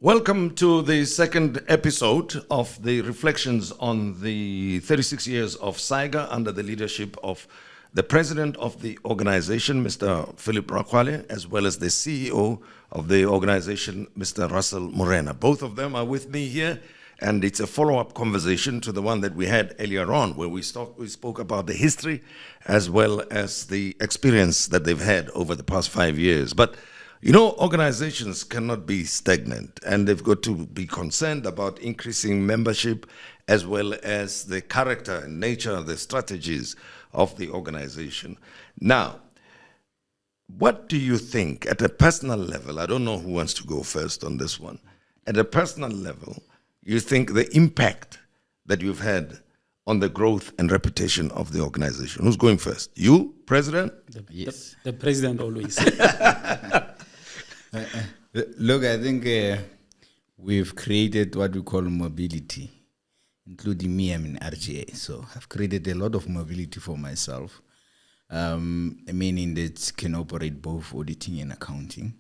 Welcome to the second episode of the reflections on the 36 years of SAIGA under the leadership of the president of the organization, Mr. Phillip Rakgwale, as well as the CEO of the organization, Mr. Russel Morena. Both of them are with me here, and it's a follow-up conversation to the one that we had earlier on, where we spoke about the history as well as the experience that they've had over the past 5 years. But you know, organizations cannot be stagnant, and they've got to be concerned about increasing membership as well as the character and nature of the strategies of the organization. Now, what do you think at a personal level? I don't know who wants to go first on this one. At a personal level, you think the impact that you've had on the growth and reputation of the organization? Who's going first? You, President? Yes. The President always. Look, I think we've created what we call mobility, including me. I'm in RGA, so I've created a lot of mobility for myself, meaning that can operate both auditing and accounting,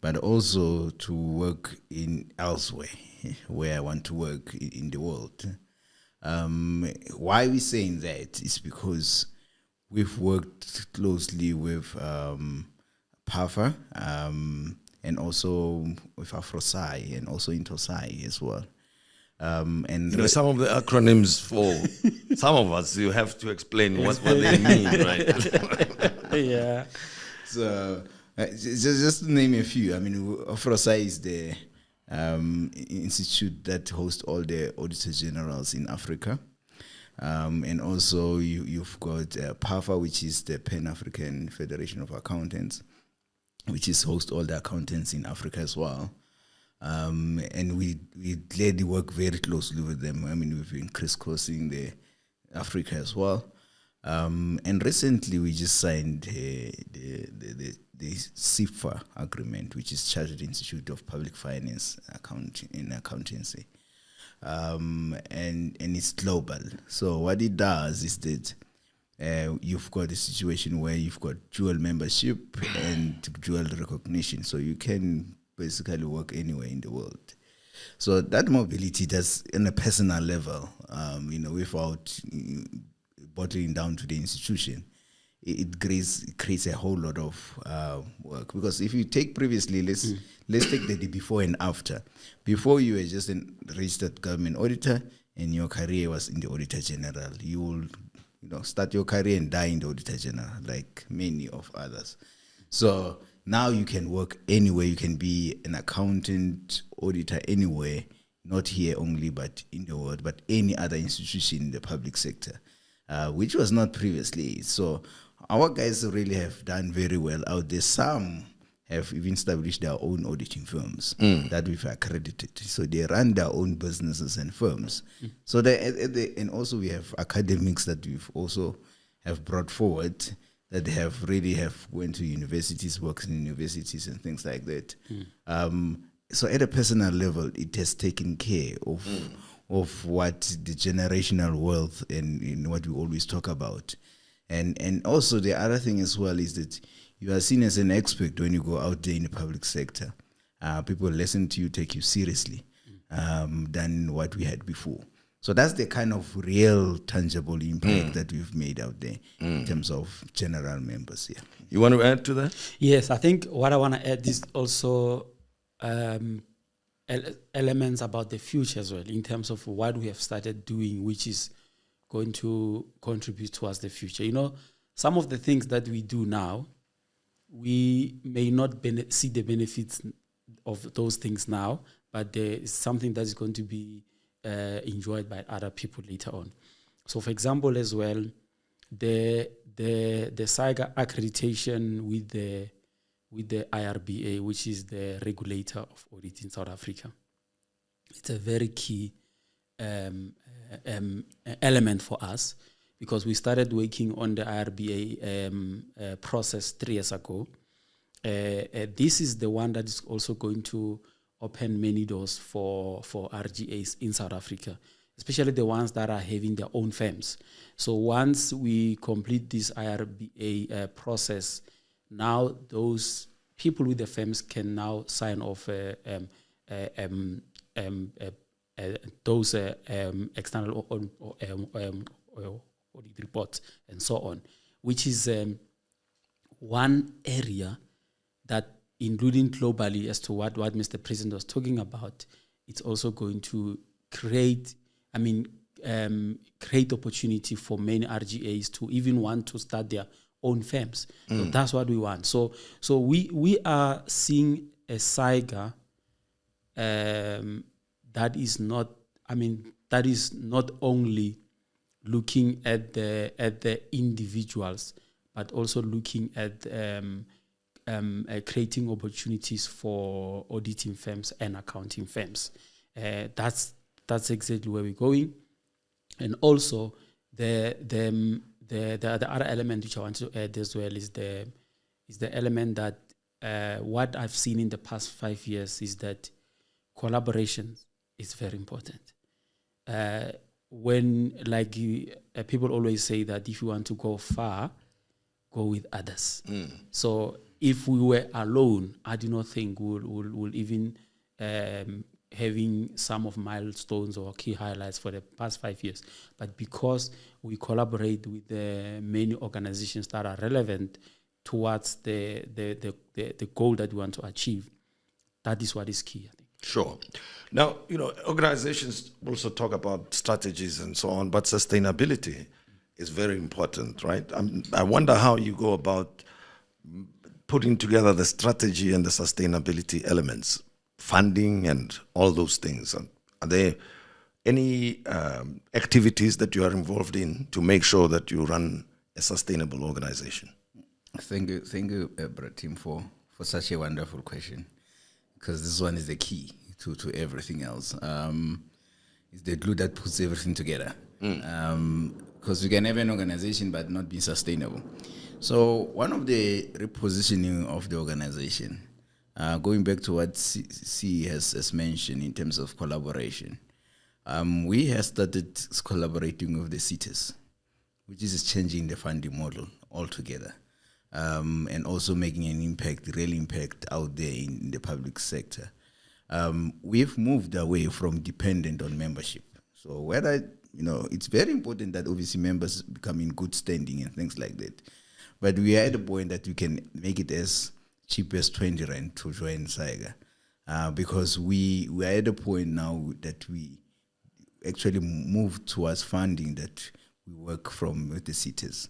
but also to work in elsewhere where I want to work in the world. Why we're saying that is because we've worked closely with PAFA, and also with AfroSai, and also IntoSai as well. And you know, some of the acronyms for some of us, you have to explain what they mean, right? Yeah. So, just to name a few, I mean, AfroSai is the institute that hosts all the auditors generals in Africa. And also you've got PAFA, which is the Pan-African Federation of Accountants, which is host all the accountants in Africa as well. And we gladly work very closely with them. I mean, we've been crisscrossing the Africa as well. And recently we just signed the CIFA agreement, which is Chartered Institute of Public Finance in Accountancy. And it's global. So what it does is that you've got a situation where you've got dual membership and dual recognition, so you can basically work anywhere in the world. So that mobility does, on a personal level, without bottling down to the institution, it creates a whole lot of work. Because if you take previously, let's take the before and after. Before, you were just a registered government auditor, and your career was in the Auditor General. You will start your career and die in the Auditor General, like many of others. So now you can work anywhere. You can be an accountant, auditor anywhere, not here only, but in the world, but any other institution in the public sector, which was not previously. So our guys really have done very well out there. Some have even established their own auditing firms that we've accredited. So they run their own businesses and firms. So and also we have academics that we've also have brought forward that have went to universities, worked in universities and things like that. So at a personal level, it has taken care of what the generational wealth and what we always talk about. And also the other thing as well is that you are seen as an expert when you go out there in the public sector. People listen to you, take you seriously than what we had before. So that's the kind of real, tangible impact that we've made out there in terms of general members. Yeah. You want to add to that? Yes, I think what I want to add is also elements about the future as well, in terms of what we have started doing, which is going to contribute towards the future. You know, some of the things that we do now, we may not see the benefits of those things now, but there is something that is going to be enjoyed by other people later on. So, for example, as well, the SAIGA accreditation with the IRBA, which is the regulator of audit in South Africa, it's a very key element for us, because we started working on the IRBA process 3 years ago. This is the one that is also going to open many doors for RGAs in South Africa, especially the ones that are having their own firms. So once we complete this IRBA process, now those people with the firms can now sign off those external audit reports and so on, which is one area that, including globally, as to what Mr. President was talking about, it's also going to create opportunity for many RGAs to even want to start their own firms. So that's what we want. So we are seeing a SAIGA that is not only looking at the individuals, but also looking at creating opportunities for auditing firms and accounting firms. That's exactly where we're going. And also the other element which I want to add as well is the element that what I've seen in the past 5 years is that collaboration is very important. People always say that if you want to go far, go with others. So if we were alone, I do not think we'll even having some of milestones or key highlights for the past 5 years. But because we collaborate with many organizations that are relevant towards the goal that we want to achieve, that is what is key, I think. Sure. Now, organizations also talk about strategies and so on, but sustainability is very important, right? I wonder how you go about putting together the strategy and the sustainability elements, funding and all those things. Are there any activities that you are involved in to make sure that you run a sustainable organization? Thank you, Bratim, for such a wonderful question, because this one is the key to everything else. It's the glue that puts everything together. Because we can have an organization but not be sustainable. So one of the repositioning of the organization, going back to what C has mentioned in terms of collaboration, we have started collaborating with the cities, which is changing the funding model altogether, and also making an real impact out there in the public sector. We've moved away from dependent on membership. So whether, it's very important that obviously members become in good standing and things like that. But we are at a point that we can make it as cheap as 20 rand to join SAIGA, because we are at a point now that we actually move towards funding that we work from with the cities.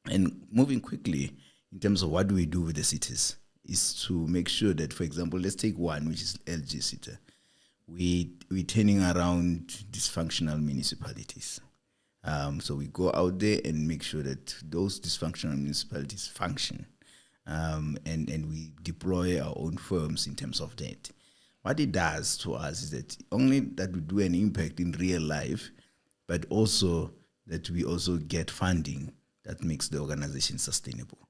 And moving quickly in terms of what do we do with the cities is to make sure that, for example, let's take one, which is LG City. We're turning around dysfunctional municipalities. So we go out there and make sure that those dysfunctional municipalities function, and we deploy our own firms in terms of that. What it does to us is that only that we do an impact in real life, but also that we also get funding that makes the organization sustainable.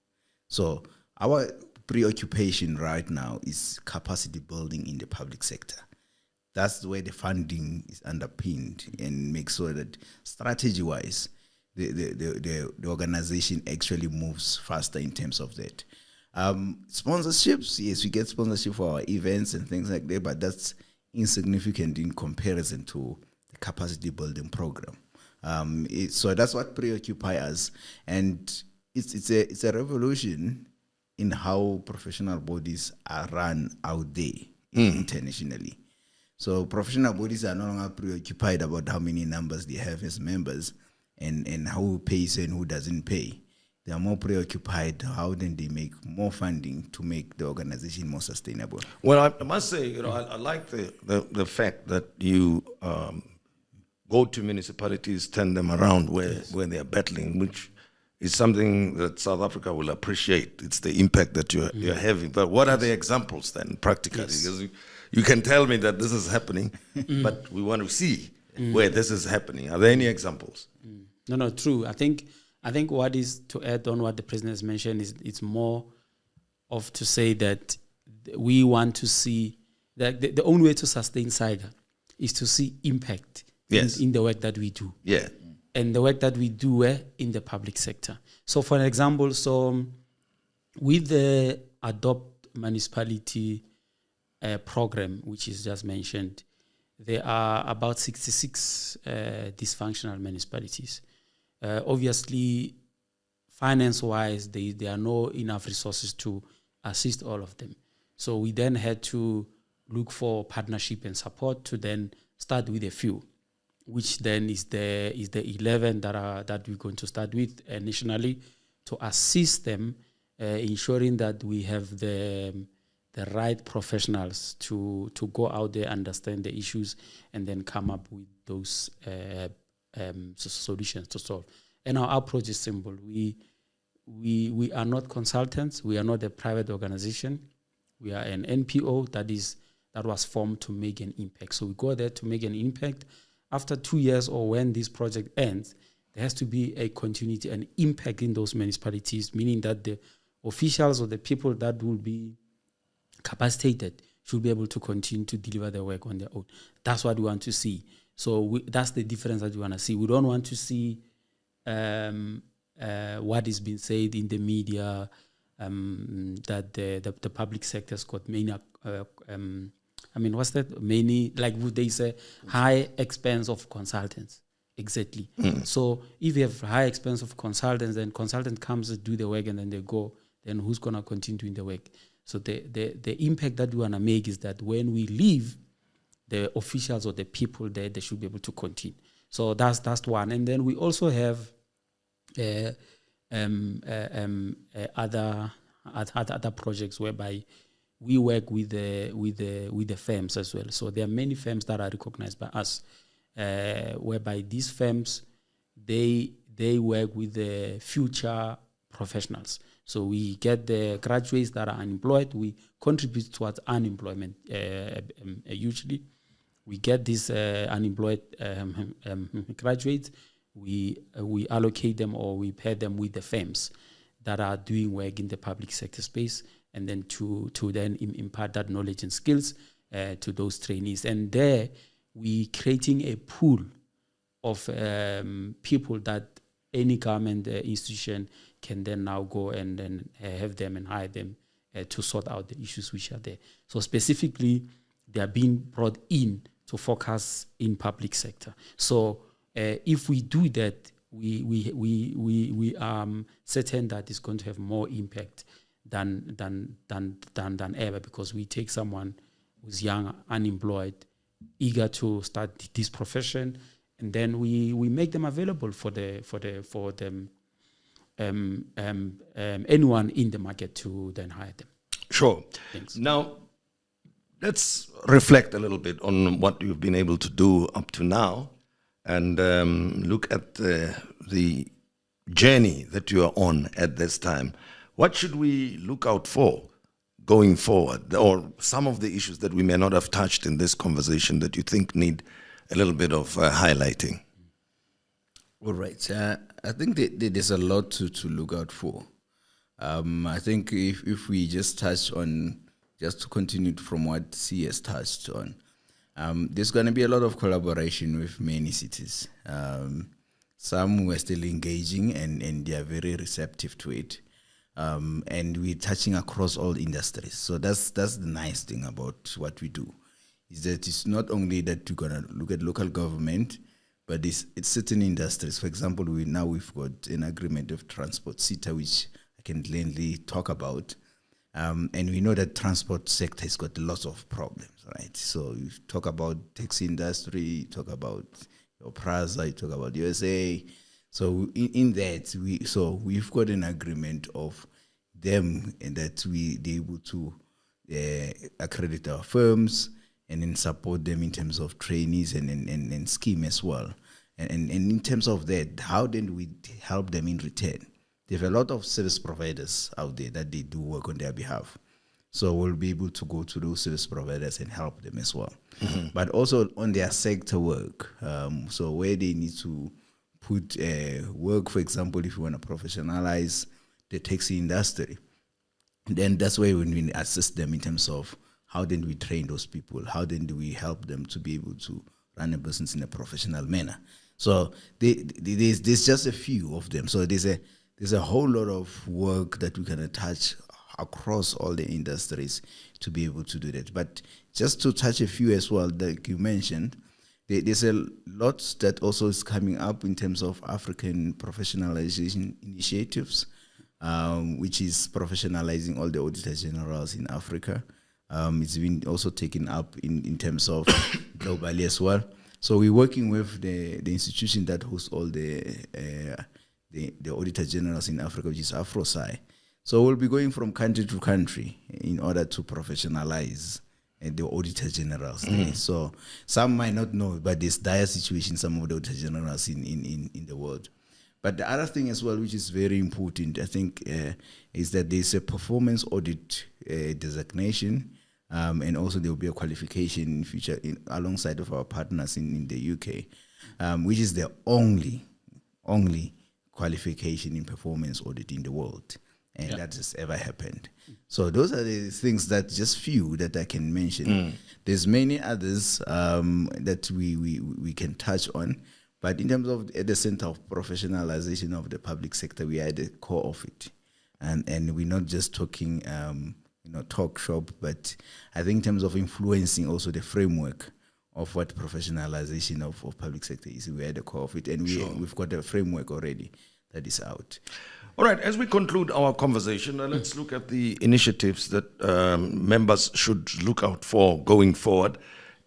So our preoccupation right now is capacity building in the public sector. That's where the funding is underpinned, and make sure that strategy-wise, the organization actually moves faster in terms of that. Sponsorships, yes, we get sponsorship for our events and things like that, but that's insignificant in comparison to the capacity building program. So that's what preoccupies us, and it's a revolution in how professional bodies are run out there internationally. So professional bodies are no longer preoccupied about how many numbers they have as members and who pays and who doesn't pay. They are more preoccupied how then they make more funding to make the organization more sustainable. Well, I must say, I like the fact that you go to municipalities, turn them around where they are battling, which is something that South Africa will appreciate. It's the impact that you're having. But what are the examples then, practically? Because you can tell me that this is happening, but we want to see where this is happening. Are there any examples? No, true. I think what is to add on what the president has mentioned is it's more of to say that we want to see that the only way to sustain SAIGA is to see impact in the work that we do. Yeah. And the work that we do in the public sector. So for an example, with the Adopt Municipality program, which is just mentioned, there are about 66 dysfunctional municipalities. Obviously, finance-wise, there are no enough resources to assist all of them. So we then had to look for partnership and support to then start with a few, which then is the 11 that we're going to start with nationally to assist them, ensuring that we have the right professionals to go out there, understand the issues, and then come up with those solutions to solve. And our approach is simple. We are not consultants. We are not a private organization. We are an NPO that was formed to make an impact. So we go there to make an impact. After 2 years or when this project ends, there has to be a continuity and impact in those municipalities, meaning that the officials or the people that will be capacitated should be able to continue to deliver their work on their own. That's what we want to see. So that's the difference that we want to see. We don't want to see what is being said in the media, that the public sector's got many, many, like they say, high expense of consultants. Exactly. So if you have high expense of consultants, then consultant comes to do the work and then they go, then who's going to continue doing the work? So the impact that we want to make is that when we leave, the officials or the people there, they should be able to continue. So that's one. And then we also have other projects whereby we work with the firms as well. So there are many firms that are recognized by us, whereby these firms they work with the future professionals. So we get the graduates that are unemployed. We contribute towards unemployment hugely. We get these unemployed graduates. We allocate them or we pair them with the firms that are doing work in the public sector space, and then to then impart that knowledge and skills to those trainees. And there, we creating a pool of people that any government institution can then now go and then have them and hire them to sort out the issues which are there. So specifically, they are being brought in to focus in public sector. So if we do that, we are certain that it's going to have more impact than ever, because we take someone who's young, unemployed, eager to start this profession, and then we make them available for them anyone in the market to then hire them. Sure. Thanks. Now, let's reflect a little bit on what you've been able to do up to now, and look at the journey that you are on at this time. What should we look out for going forward, or some of the issues that we may not have touched in this conversation that you think need a little bit of highlighting? All right. I think there's a lot to look out for. I think if we just touch on, just to continue from what C has touched on, there's going to be a lot of collaboration with many cities. Some who are still engaging and they are very receptive to it. And we're touching across all industries. So that's the nice thing about what we do, is that it's not only that we're going to look at local government, but it's certain industries. For example, we've got an agreement of transport, CETA, which I can plainly talk about. And we know that transport sector has got lots of problems, right? So you talk about taxi industry, you talk about your Praza, you talk about USA. So in that, we've got an agreement of them, and that they're able to accredit our firms and then support them in terms of trainees and scheme as well. And in terms of that, how then we help them in return? They have a lot of service providers out there that they do work on their behalf. So we'll be able to go to those service providers and help them as well. Mm-hmm. But also on their sector work, so where they need to put work, for example, if you want to professionalize the taxi industry, then that's where we assist them in terms of how then we train those people, how then do we help them to be able to run a business in a professional manner. So there's just a few of them. So there's a whole lot of work that we can attach. across all the industries to be able to do that. But just to touch a few as well, like you mentioned, there's a lot that also is coming up in terms of African professionalization initiatives, which is professionalizing all the auditors generals in Africa. It's been also taken up in terms of globally as well. So we're working with the institution that hosts all the auditor generals in Africa, which is AfroSai. So we'll be going from country to country in order to professionalize the auditor generals. There. So some might not know, but there's dire situation some of the auditor generals in the world. But the other thing as well, which is very important, I think, is that there's a performance audit designation, and also there will be a qualification in future alongside of our partners in the UK, which is the only qualification in performance audit in the world. And that has ever happened. So those are the things that just few that I can mention. There's many others that we can touch on, but in terms of at the center of professionalization of the public sector, we are at the core of it, and we're not just talking talk shop, but I think in terms of influencing also the framework of what professionalization of public sector is, we're at the core of it, and we've got a framework already that is out. All right, as we conclude our conversation, let's look at the initiatives that members should look out for going forward,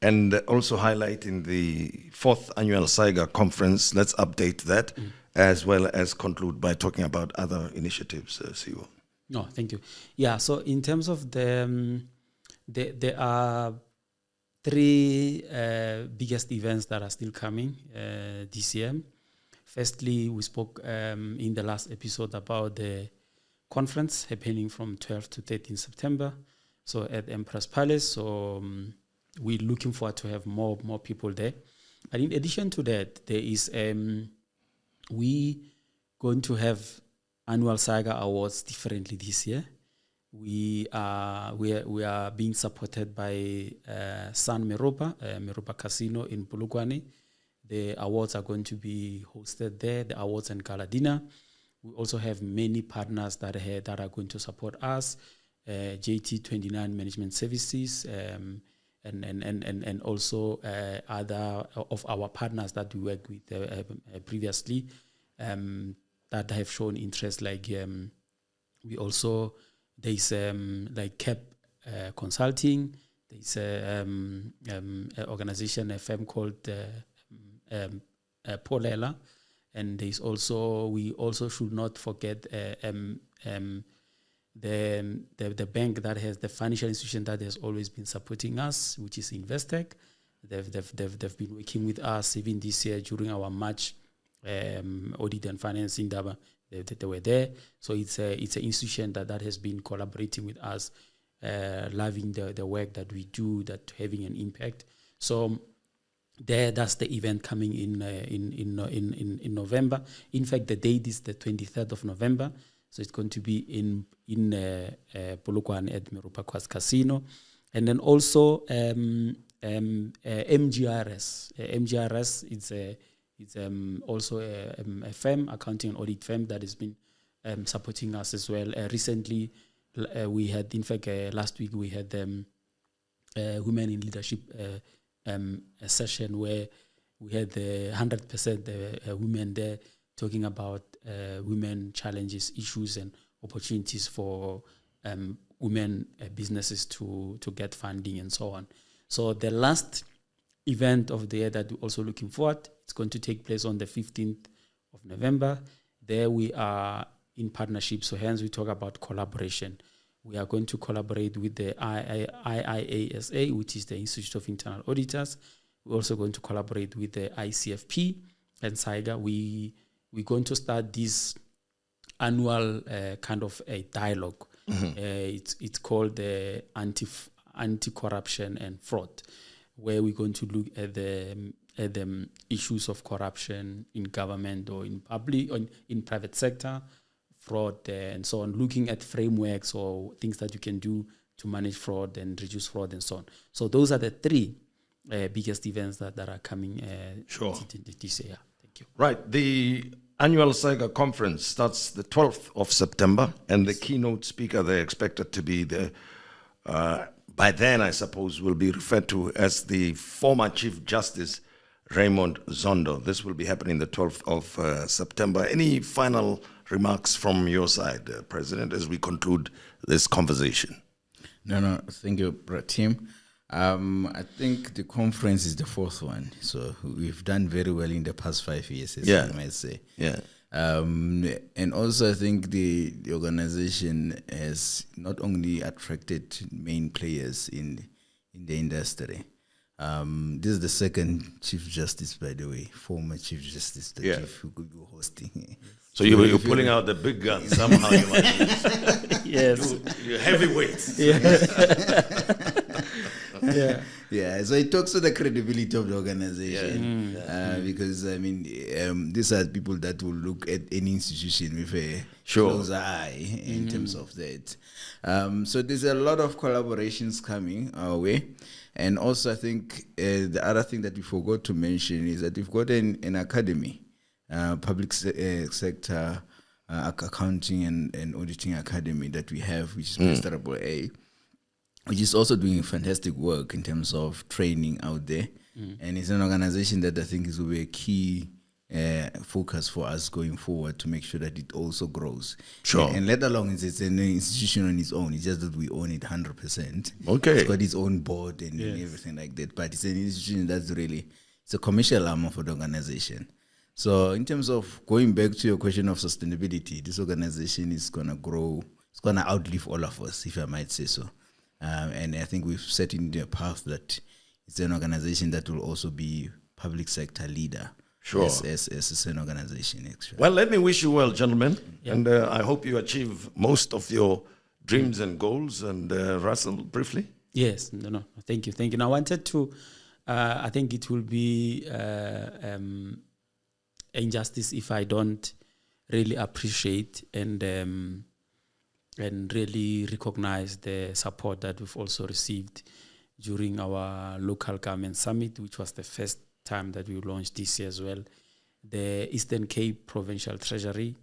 and also highlight in the 4th annual SAIGA conference. Let's update that, as well as conclude by talking about other initiatives, CEO. No, thank you. Yeah, so in terms of there are 3 biggest events that are still coming this year. Firstly, we spoke in the last episode about the conference happening from 12 to 13 September, so at Empress Palace. So we're looking forward to have more people there. And in addition to that, there is we going to have annual SAIGA awards differently this year. We are being supported by Sun Meropa Casino in Polokwane. The awards are going to be hosted there, the awards and gala dinner. We also have many partners that are going to support us, JT29 Management Services, and also other of our partners that we worked with previously that have shown interest. Like we also, there's like CAP Consulting. There's an organization, a firm called Polela, and there's also, we also should not forget the bank that has, the financial institution that has always been supporting us, which is Investec. They've been working with us even this year during our March audit and financing. They were there. So it's an institution that has been collaborating with us, loving the work that we do, that having an impact. So that's the event coming in November. In fact, the date is the 23rd of November. So it's going to be in Polokwane at Meropa Casino. And then also MGRS. MGRS it's also a firm, accounting and audit firm, that has been supporting us as well. Recently, we had, in fact, last week we had Women in Leadership a session where we had 100% women there talking about women challenges, issues, and opportunities for women businesses to get funding and so on. So the last event of the year that we're also looking forward, it's going to take place on the 15th of November. There we are in partnership, so hence we talk about collaboration. We are going to collaborate with the IIASA, which is the Institute of Internal Auditors. We're also going to collaborate with the ICFP and SAIGA. We're going to start this annual kind of a dialogue. It's called the Anti-Corruption and Fraud, where we're going to look at the issues of corruption in government or in public, or in private sector, fraud and so on, looking at frameworks or things that you can do to manage fraud and reduce fraud and so on. So those are the 3 biggest events that are coming this year. Thank you. Right. The annual SAIGA conference starts the 12th of September, and the keynote speaker they're expected to be by then, I suppose, will be referred to as the former Chief Justice Raymond Zondo. This will be happening the 12th of September. Any final remarks from your side, President, as we conclude this conversation? No, thank you, Tim. I think the conference is the fourth one, so we've done very well in the past 5 years, as you might say. Yeah. And also, I think the organization has not only attracted main players in the industry. This is the second Chief Justice, by the way, former Chief Justice that who could be hosting. So you're pulling out the big guns somehow. You might Yes. you're heavyweights. Yeah, so it talks to the credibility of the organization. Because, I mean, these are people that will look at any institution with a close eye in terms of that. So there's a lot of collaborations coming our way. And also, I think the other thing that we forgot to mention is that we've got an academy, public sector accounting and auditing academy that we have, which is Prestable A, which is also doing fantastic work in terms of training out there. And it's an organization that I think is will be a key focus for us going forward to make sure that it also grows. Sure. And let alone it's an institution on its own. It's just that we own it 100%. Okay. It's got its own board and everything like that. But it's an institution that's really, it's a commercial arm of the organization. So in terms of going back to your question of sustainability, this organization is going to grow. It's going to outlive all of us, if I might say so. And I think we've set in the path that it's an organization that will also be public sector leader. Sure. As an organization, actually. Well, let me wish you well, gentlemen. And I hope you achieve most of your dreams and goals. And Russel, briefly? Yes, no, thank you. And I wanted to, I think it will be injustice if I don't really appreciate and really recognize the support that we've also received during our local government summit, which was the first time that we launched this year as well. The Eastern Cape Provincial Treasury,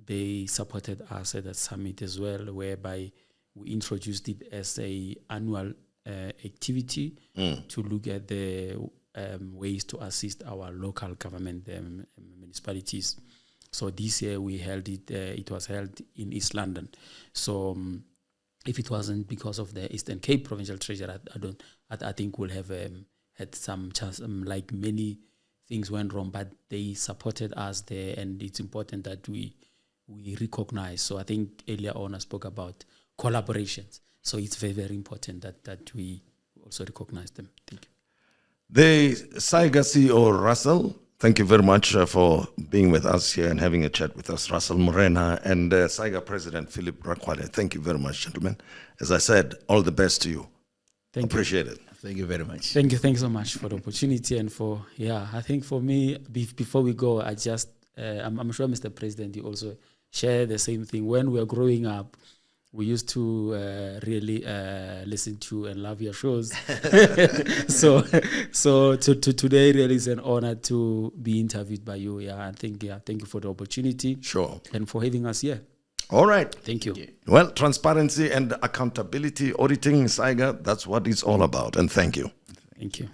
they supported us at that summit as well, whereby we introduced it as a annual activity to look at the ways to assist our local government municipalities. So this year we held it. It was held in East London. So if it wasn't because of the Eastern Cape Provincial Treasury, I think we'll have had some chance. Like many things went wrong, but they supported us there, and it's important that we recognize. So I think earlier on I spoke about collaborations. So it's very, very important that we also recognize them. Thank you. The SAIGA CEO, Russel, thank you very much for being with us here and having a chat with us, Russel Morena, and SAIGA President Phillip Rakgwale. Thank you very much, gentlemen. As I said, all the best to you. Appreciate it. Thank you very much. Thank you so much for the opportunity and for, I think for me, before we go, I just, I'm sure Mr. President, you also share the same thing. When we were growing up, we used to really listen to and love your shows. so today really is an honor to be interviewed by you. Thank you for the opportunity. Sure. And for having us here. All right. Thank you. Well, transparency and accountability, auditing, SAIGA, that's what it's all about. And thank you. Thank you.